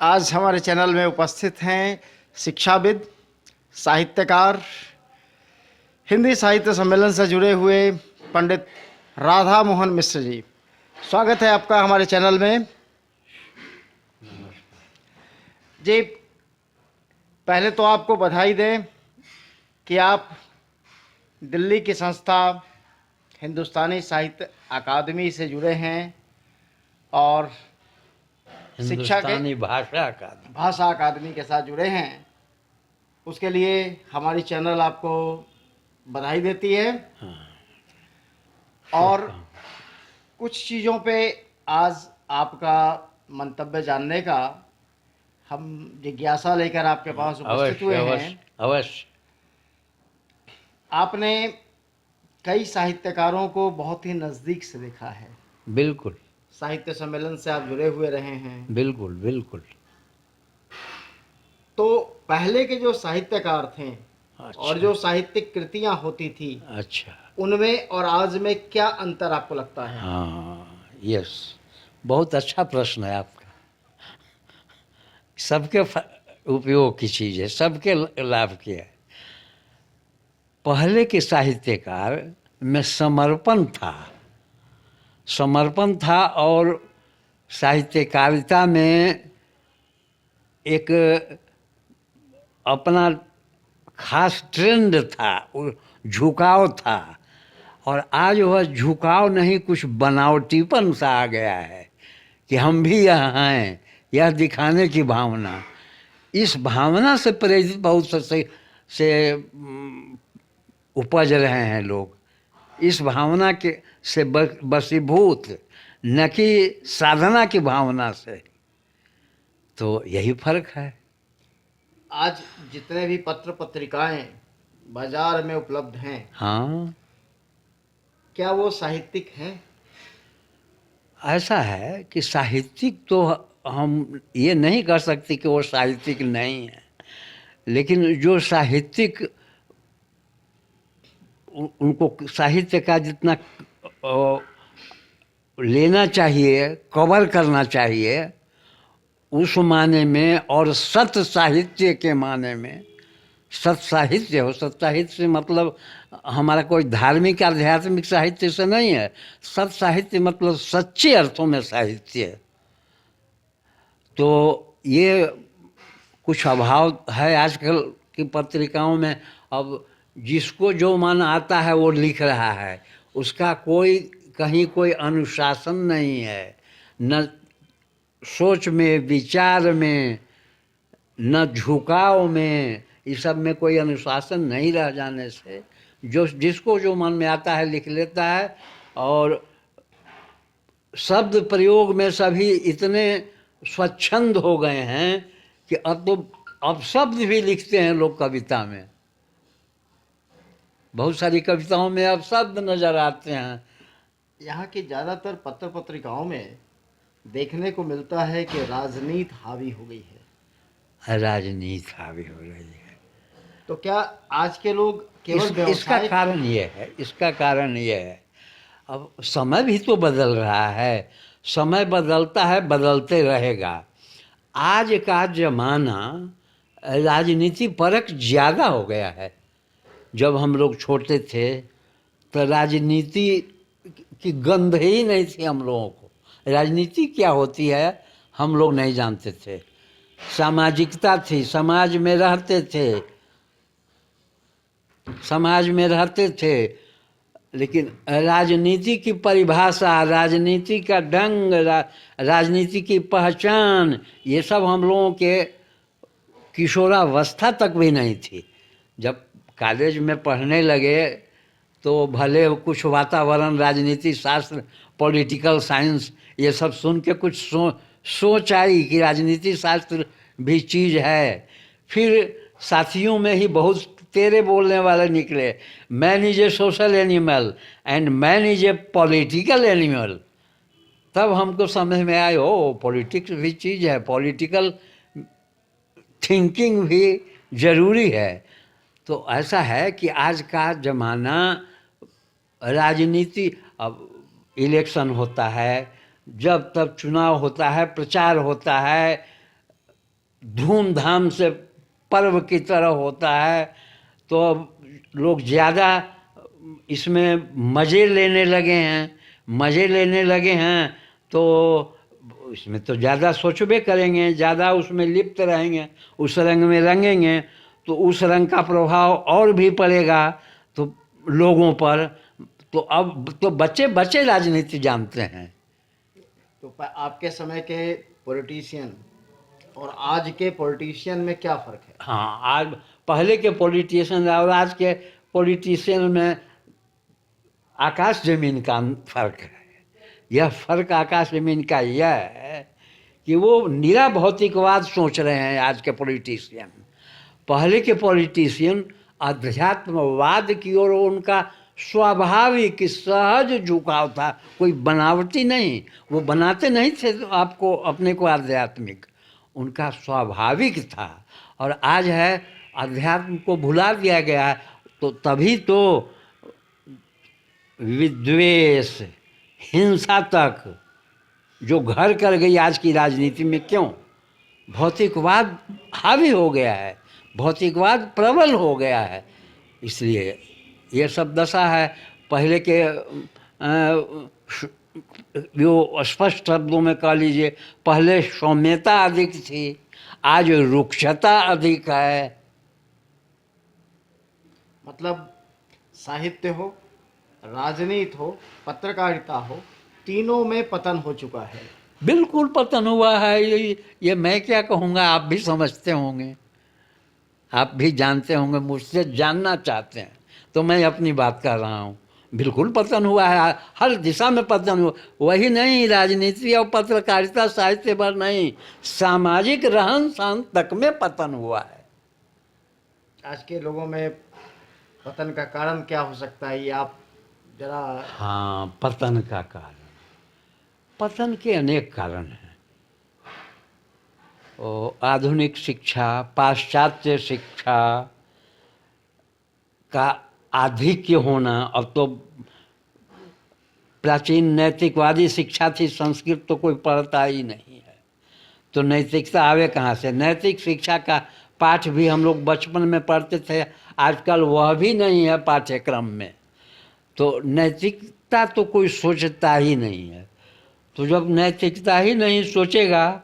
आज हमारे चैनल में उपस्थित हैं शिक्षाविद, साहित्यकार, हिंदी साहित्य सम्मेलन से जुड़े हुए पंडित राधा मोहन मिश्र जी। स्वागत है आपका हमारे चैनल में जी। पहले तो आपको बधाई दें कि आप दिल्ली की संस्था हिंदुस्तानी साहित्य अकादमी से जुड़े हैं और शिक्षा के हिंदुस्तानी भाषा अकादमी के साथ जुड़े हैं। उसके लिए हमारी चैनल आपको बधाई देती है। और कुछ चीज़ों पे आज आपका मंतव्य जानने का हम जिज्ञासा लेकर आपके पास उपस्थित हुए हैं। अवश्य। आपने कई साहित्यकारों को बहुत ही नज़दीक से देखा है। बिल्कुल। साहित्य सम्मेलन से आप जुड़े हुए रहे हैं। बिल्कुल बिल्कुल। तो पहले के जो साहित्यकार थे और जो साहित्यिक कृतियां होती थी, अच्छा, उनमें और आज में क्या अंतर आपको लगता है? हाँ, यस, बहुत अच्छा प्रश्न है आपका। सबके उपयोग की चीज़ है, सबके लाभ की है। पहले के साहित्यकार में समर्पण था और साहित्यकारिता में एक अपना खास ट्रेंड था, झुकाव था। और आज वह झुकाव नहीं, कुछ बनावटीपन सा आ गया है कि हम भी यहाँ हैं, यह दिखाने की भावना। इस भावना से प्रेरित बहुत से उपज रहे हैं लोग, इस भावना के से बसीभूत, न कि साधना की भावना से। तो यही फर्क है। आज जितने भी पत्र पत्रिकाएं बाजार में उपलब्ध हैं, हाँ, क्या वो साहित्यिक हैं? ऐसा है कि साहित्यिक तो हम ये नहीं कर सकते कि वो साहित्यिक नहीं है, लेकिन जो साहित्यिक, उनको साहित्य का जितना लेना चाहिए, कवर करना चाहिए उस माने में, और सत साहित्य के माने में। सत साहित्य हो, सत साहित्य से मतलब हमारा कोई धार्मिक आध्यात्मिक साहित्य से नहीं है। सत साहित्य मतलब सच्चे अर्थों में साहित्य। तो ये कुछ अभाव है आजकल की पत्रिकाओं में। अब जिसको जो मन आता है वो लिख रहा है, उसका कोई कहीं कोई अनुशासन नहीं है, न सोच में, विचार में, न झुकाव में। इस सब में कोई अनुशासन नहीं रह जाने से जो जिसको जो मन में आता है लिख लेता है। और शब्द प्रयोग में सभी इतने स्वच्छंद हो गए हैं कि अब शब्द भी लिखते हैं लोग कविता में। बहुत सारी कविताओं में अब शब्द नजर आते हैं। यहाँ की ज़्यादातर पत्र पत्रिकाओं में देखने को मिलता है कि राजनीति हावी हो गई है। राजनीति हावी हो रही है। तो क्या आज के लोग केवल इसका व्यवसाय कारण ये है, अब समय भी तो बदल रहा है। समय बदलता है, बदलते रहेगा। आज का जमाना राजनीति परक ज़्यादा हो गया है। जब हम लोग छोटे थे तो राजनीति की गंध ही नहीं थी हम लोगों को। राजनीति क्या होती है हम लोग नहीं जानते थे। सामाजिकता थी, समाज में रहते थे। लेकिन राजनीति की परिभाषा, राजनीति का ढंग, राजनीति की पहचान, ये सब हम लोगों के किशोरावस्था तक भी नहीं थी। जब कॉलेज में पढ़ने लगे तो भले कुछ वातावरण, राजनीति शास्त्र, पॉलिटिकल साइंस, ये सब सुन के कुछ सोच आई कि राजनीति शास्त्र भी चीज़ है। फिर साथियों में ही बहुत तेरे बोलने वाले निकले, man is a social animal and man is a political animal. तब हमको समझ में आया, ओ पॉलिटिक्स भी चीज़ है, पॉलिटिकल थिंकिंग भी ज़रूरी है। तो ऐसा है कि आज का ज़माना राजनीति, अब इलेक्शन होता है, जब तब चुनाव होता है, प्रचार होता है, धूमधाम से पर्व की तरह होता है, तो अब लोग ज़्यादा इसमें मज़े लेने लगे हैं, तो इसमें तो ज़्यादा सोचबे करेंगे, ज़्यादा उसमें लिप्त रहेंगे, उस रंग में रंगेंगे, तो उस रंग का प्रभाव और भी पड़ेगा तो लोगों पर। तो अब तो बच्चे बच्चे राजनीति जानते हैं। तो आपके समय के पॉलिटिशियन और आज के पॉलिटिशियन में क्या फ़र्क है? हाँ, आज पहले के पॉलिटिशियन और आज के पॉलिटिशियन में आकाश ज़मीन का फ़र्क है। यह फ़र्क आकाश ज़मीन का यह है कि वो निरा भौतिकवाद सोच रहे हैं आज के पॉलिटिशियन। पहले के पॉलिटिशियन अध्यात्मवाद की ओर उनका स्वाभाविक सहज झुकाव था, कोई बनावटी नहीं। वो बनाते नहीं थे तो आपको अपने को आध्यात्मिक, उनका स्वाभाविक था। और आज है अध्यात्म को भुला दिया गया है, तो तभी तो विद्वेष, हिंसा तक जो घर कर गई आज की राजनीति में। क्यों? भौतिकवाद हावी हो गया है, भौतिकवाद प्रबल हो गया है, इसलिए ये सब दशा है। पहले के जो स्पष्ट शब्दों में कह लीजिए, पहले सौम्यता अधिक थी, आज रुक्षता अधिक है। मतलब साहित्य हो, राजनीति हो, पत्रकारिता हो, तीनों में पतन हो चुका है। बिल्कुल पतन हुआ है। ये मैं क्या कहूँगा, आप भी समझते होंगे, आप भी जानते होंगे, मुझसे जानना चाहते हैं तो मैं अपनी बात कर रहा हूँ। बिल्कुल पतन हुआ है, हर दिशा में पतन हुआ। वही नहीं, राजनीति और पत्रकारिता साहित्य पर नहीं, सामाजिक रहन सहन तक में पतन हुआ है। आज के लोगों में पतन का कारण क्या हो सकता है, ये आप जरा। हाँ, पतन का कारण, पतन के अनेक कारण हैं। आधुनिक शिक्षा, पाश्चात्य शिक्षा का आधिक्य होना। अब तो प्राचीन नैतिकवादी शिक्षा थी, संस्कृत तो कोई पढ़ता ही नहीं है, तो नैतिकता आवे कहाँ से? नैतिक शिक्षा का पाठ भी हम लोग बचपन में पढ़ते थे, आजकल वह भी नहीं है पाठ्यक्रम में। तो नैतिकता तो कोई सोचता ही नहीं है। तो जब नैतिकता ही नहीं सोचेगा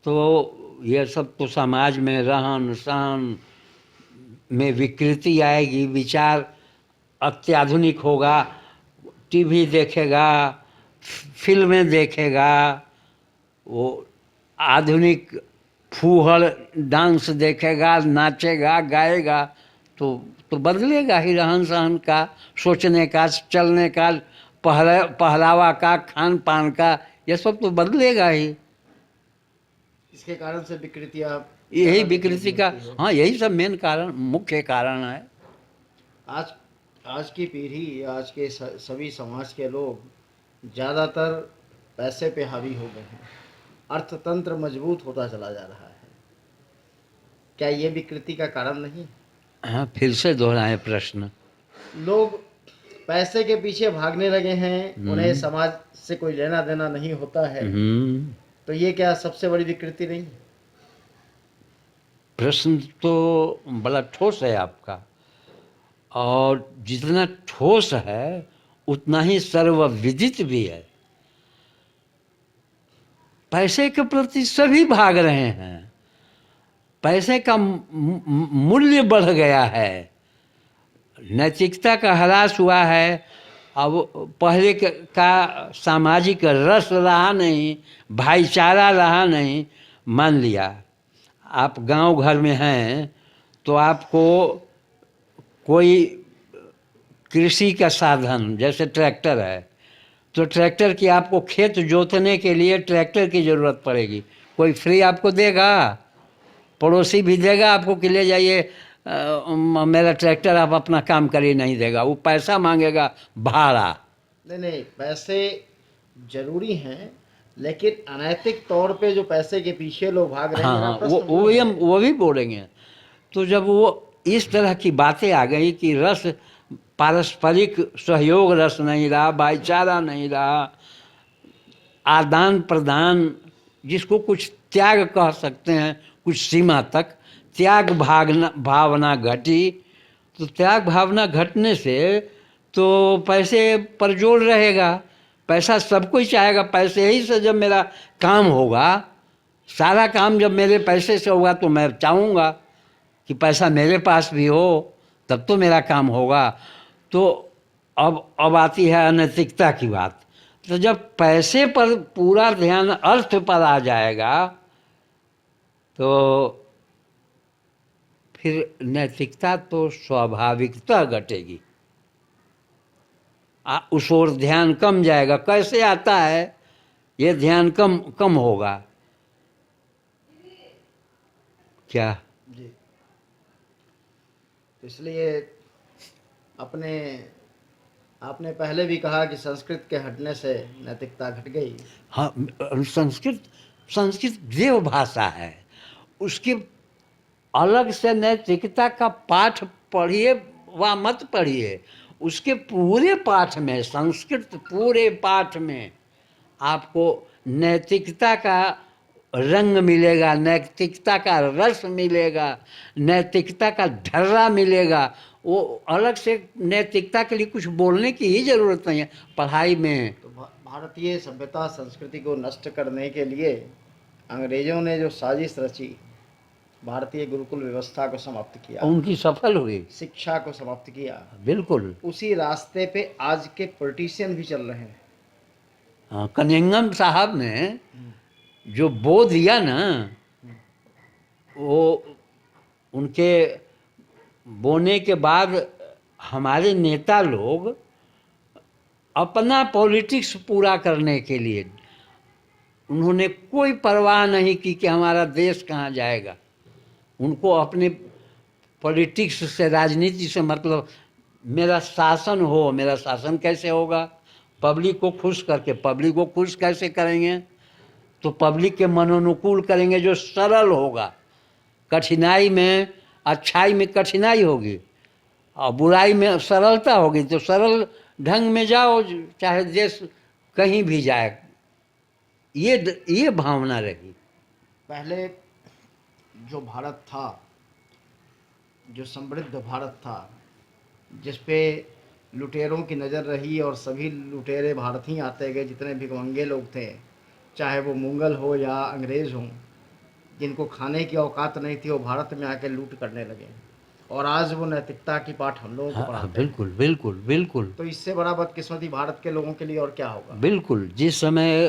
तो यह सब तो समाज में रहन सहन में विकृति आएगी, विचार अत्याधुनिक होगा, टीवी देखेगा, फिल्में देखेगा, वो आधुनिक फूहड़ डांस देखेगा, नाचेगा, गाएगा, तो बदलेगा ही रहन सहन का, सोचने का, चलने का, पहरावा का, खान पान का, ये सब तो बदलेगा ही। इसके कारण से विकृतियाँ, यही विकृति का, हाँ, यही सब मेन कारण, मुख्य कारण है। आज की पीढ़ी, आज के सभी समाज के लोग ज़्यादातर पैसे पे हावी हो गए हैं, अर्थतंत्र मजबूत होता चला जा रहा है। क्या ये विकृति का कारण नहीं? हाँ, फिर से दोहराए प्रश्न। लोग पैसे के पीछे भागने लगे हैं, उन्हें समाज से कोई लेना देना नहीं होता है, तो ये क्या सबसे बड़ी विकृति नहीं? प्रश्न तो बड़ा ठोस है आपका, और जितना ठोस है उतना ही सर्वविदित भी है। पैसे के प्रति सभी भाग रहे हैं, पैसे का मूल्य बढ़ गया है, नैतिकता का ह्रास हुआ है। अब पहले का सामाजिक रस रहा नहीं, भाईचारा रहा नहीं। मान लिया आप गांव घर में हैं तो आपको कोई कृषि का साधन जैसे ट्रैक्टर है, तो ट्रैक्टर की आपको खेत जोतने के लिए ट्रैक्टर की ज़रूरत पड़ेगी। कोई फ्री आपको देगा? पड़ोसी भी देगा आपको कि ले जाइए मेरा ट्रैक्टर, आप अपना काम करिए, नहीं देगा, वो पैसा मांगेगा, भाड़ा। नहीं, पैसे जरूरी हैं, लेकिन अनैतिक तौर पे जो पैसे के पीछे लोग भाग रहे हैं। हाँ, वो भी बोलेंगे। तो जब वो इस तरह की बातें आ गई कि रस, पारस्परिक सहयोग रस नहीं रहा, भाईचारा नहीं रहा, आदान प्रदान, जिसको कुछ त्याग कह सकते हैं कुछ सीमा तक, त्याग भावना घटी। तो त्याग भावना घटने से तो पैसे पर जोर रहेगा, पैसा सबको ही चाहेगा। पैसे ही से जब मेरा काम होगा, सारा काम जब मेरे पैसे से होगा, तो मैं चाहूँगा कि पैसा मेरे पास भी हो, तब तो मेरा काम होगा। तो अब आती है अनैतिकता की बात। तो जब पैसे पर पूरा ध्यान अर्थ पर आ जाएगा, तो फिर नैतिकता तो स्वाभाविकता घटेगी, उस ओर ध्यान कम जाएगा। कैसे आता है ये ध्यान कम होगा क्या? जी, इसलिए आपने पहले भी कहा कि संस्कृत के हटने से नैतिकता घट गई। हाँ, संस्कृत देव भाषा है, उसके अलग से नैतिकता का पाठ पढ़िए व मत पढ़िए, उसके पूरे पाठ में, संस्कृत पूरे पाठ में आपको नैतिकता का रंग मिलेगा, नैतिकता का रस मिलेगा, नैतिकता का ढर्रा मिलेगा। वो अलग से नैतिकता के लिए कुछ बोलने की ही ज़रूरत नहीं है पढ़ाई में। तो भारतीय सभ्यता संस्कृति को नष्ट करने के लिए अंग्रेजों ने जो साजिश रची, भारतीय गुरुकुल व्यवस्था को समाप्त किया, उनकी सफल हुई, शिक्षा को समाप्त किया, बिल्कुल। उसी रास्ते पे आज के पॉलिटिशियन भी चल रहे हैं। हाँ, कनिंघम साहब ने जो बो दिया ना, वो उनके बोने के बाद हमारे नेता लोग अपना पॉलिटिक्स पूरा करने के लिए उन्होंने कोई परवाह नहीं की कि हमारा देश कहाँ जाएगा। उनको अपने पॉलिटिक्स से, राजनीति से मतलब, मेरा शासन हो। मेरा शासन कैसे होगा? पब्लिक को खुश करके। पब्लिक को खुश कैसे करेंगे? तो पब्लिक के मनोनुकूल करेंगे, जो सरल होगा। कठिनाई में, अच्छाई में कठिनाई होगी और बुराई में सरलता होगी, तो सरल ढंग में जाओ, चाहे देश कहीं भी जाए। ये भावना रही। पहले जो भारत था, जो समृद्ध भारत था, जिस पे लुटेरों की नज़र रही और सभी लुटेरे भारत ही आते गए, जितने भिखमंगे लोग थे, चाहे वो मुगल हो या अंग्रेज़ हों, जिनको खाने की औकात नहीं थी, वो भारत में आके लूट करने लगे। और आज वो नैतिकता की पाठ हम लोगों को पढ़ाते हैं। बिल्कुल बिल्कुल बिल्कुल। तो इससे बड़ा बदकिस्मती भारत के लोगों के लिए और क्या होगा? बिल्कुल। जिस समय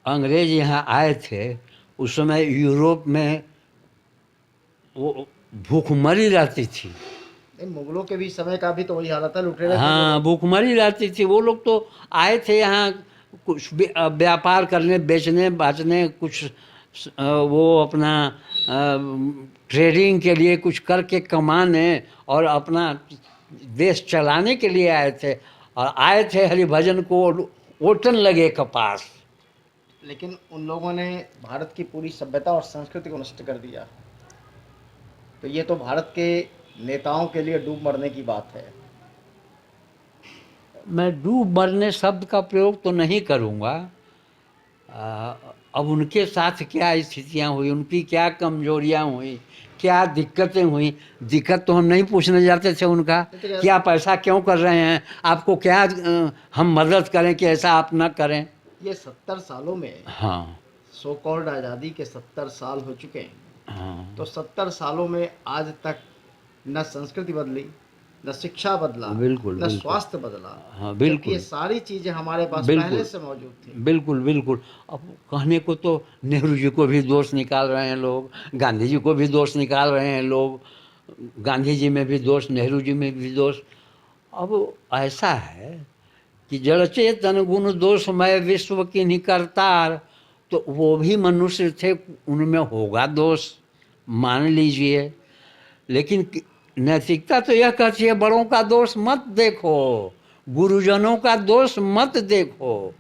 अंग्रेज यहाँ आए थे, उस समय यूरोप में वो भूखमरी रहती थी। मुगलों के भी समय का भी तो वही हालत है, लुटेरे। हाँ, भूखमरी रहती थी। वो लोग तो आए थे यहाँ कुछ व्यापार करने, बेचने बाचने, कुछ वो अपना ट्रेडिंग के लिए कुछ करके कमाने और अपना देश चलाने के लिए आए थे। और आए थे हरिभजन को ओटन लगे कपास। लेकिन उन लोगों ने भारत की पूरी सभ्यता और संस्कृति को नष्ट कर दिया। तो ये तो भारत के नेताओं के लिए डूब मरने की बात है। मैं डूब मरने शब्द का प्रयोग तो नहीं करूँगा। अब उनके साथ क्या स्थितियाँ हुई, उनकी क्या कमजोरियाँ हुई, क्या दिक्कतें हुई। दिक्कत तो हम नहीं पूछने जाते थे उनका, क्या पैसा क्यों कर रहे हैं, आपको क्या हम मदद करें कि ऐसा आप ना करें। ये 70 सालों में, हाँ, सो कॉल्ड आज़ादी के 70 साल हो चुके हैं। हाँ, तो 70 सालों में आज तक न संस्कृति बदली, न शिक्षा बदला, बिल्कुल, न बिल्कुल। स्वास्थ्य बदला। हाँ, बिल्कुल। ये सारी चीज़ें हमारे पास बिल्कुल। पहले से मौजूद थी। बिल्कुल बिल्कुल। अब कहने को तो नेहरू जी को भी दोष निकाल रहे हैं लोग, गांधी जी को भी दोष निकाल रहे हैं लोग, गांधी जी में भी दोष, नेहरू जी में भी दोष। अब ऐसा है कि जड़ चेतन गुण दोषमय विश्व की निकरतार, तो वो भी मनुष्य थे, उनमें होगा दोष, मान लीजिए। लेकिन नैतिकता तो यह कहती है, बड़ों का दोष मत देखो, गुरुजनों का दोष मत देखो,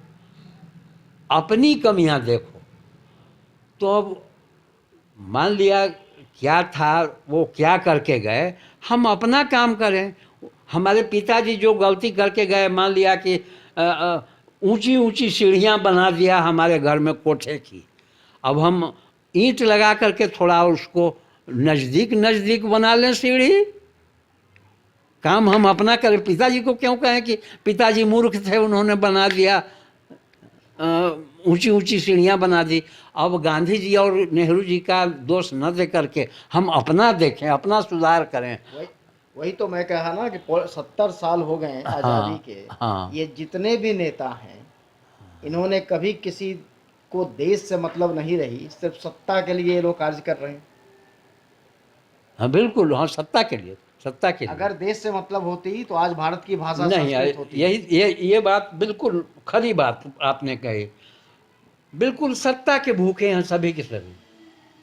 अपनी कमियां देखो। तो अब मान लिया क्या था, वो क्या करके गए, हम अपना काम करें। हमारे पिताजी जो गलती करके गए, मान लिया कि ऊंची ऊंची सीढ़ियां बना दिया हमारे घर में कोठे की। अब हम ईंट लगा करके थोड़ा उसको नज़दीक नज़दीक बना लें सीढ़ी। काम हम अपना करें। पिताजी को क्यों कहें कि पिताजी मूर्ख थे, उन्होंने बना दिया, ऊंची ऊंची सीढ़ियाँ बना दी। अब गांधी जी और नेहरू जी का दोष न दे करके हम अपना देखें, अपना सुधार करें। वही तो मैं कहा ना कि 70 साल हो गए आज़ादी के। हाँ। ये जितने भी नेता हैं, इन्होंने कभी किसी को देश से मतलब नहीं रही, सिर्फ सत्ता के लिए ये लोग कार्य कर रहे हैं। हाँ बिल्कुल, हाँ सत्ता के लिए, सत्ता के लिए। अगर देश से मतलब होती तो आज भारत की भाषा नहीं, संस्कृत होती। यही ये बात बिल्कुल खरी बात आपने कही। बिल्कुल सत्ता के भूखे हैं सभी के सभी,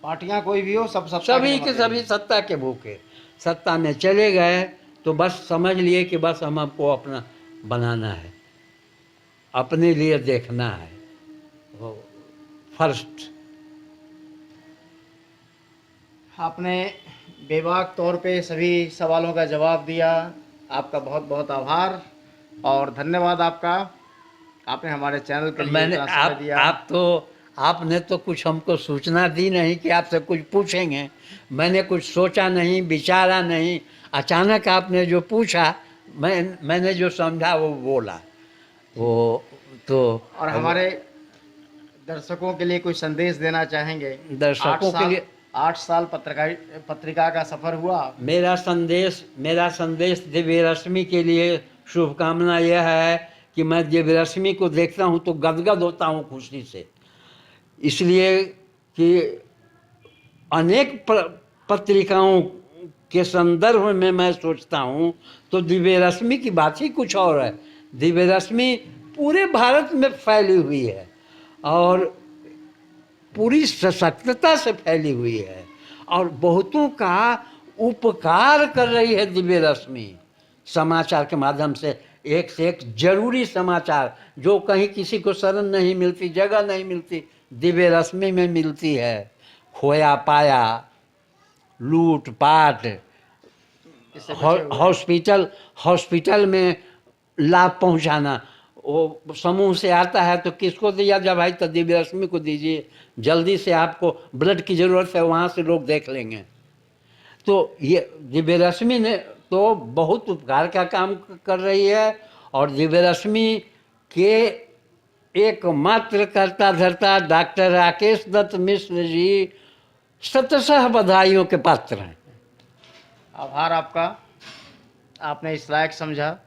पार्टियां कोई भी हो, सब सत्ता सभी के सभी सत्ता के भूखे। सत्ता में चले गए तो बस समझ लिए कि बस हम आपको अपना बनाना है, अपने लिए देखना है वो फर्स्ट। आपने बेबाक तौर पे सभी सवालों का जवाब दिया। आपका बहुत बहुत आभार और धन्यवाद आपका। आपने हमारे चैनल के लिए मैंने इतना समय दिया। आपने तो कुछ हमको सूचना दी नहीं कि आपसे कुछ पूछेंगे। मैंने कुछ सोचा नहीं, विचारा नहीं, अचानक आपने जो पूछा मैंने जो समझा वो बोला। वो तो और हमारे दर्शकों के लिए कोई संदेश देना चाहेंगे? दर्शकों के लिए 8 साल पत्रिका का सफर हुआ। मेरा संदेश दिव्य रश्मि के लिए शुभकामना यह है कि मैं दिव्य रश्मि को देखता हूँ तो गदगद होता हूँ खुशी से, इसलिए कि अनेक पत्रिकाओं के संदर्भ में मैं सोचता हूँ तो दिव्य रश्मि की बात ही कुछ और है। दिव्य रश्मि पूरे भारत में फैली हुई है और पूरी सशक्तता से फैली हुई है और बहुतों का उपकार कर रही है दिव्य रश्मि। समाचार के माध्यम से एक जरूरी समाचार जो कहीं किसी को शरण नहीं मिलती, जगह नहीं मिलती, दिव्य रश्मि में मिलती है। खोया पाया, लूट पाट, हॉस्पिटल में लाभ पहुंचाना, वो समूह से आता है तो किसको दिया जाए भाई? तो दिव्य रश्मि को दीजिए, जल्दी से आपको ब्लड की ज़रूरत है, वहाँ से लोग देख लेंगे। तो ये दिव्य रश्मि ने तो बहुत उपकार का काम कर रही है और दिव्य रश्मि के एकमात्र कर्ता धर्ता डॉक्टर राकेश दत्त मिश्र जी शतशः बधाइयों के पात्र हैं। आभार आपका, आपने इस लायक समझा।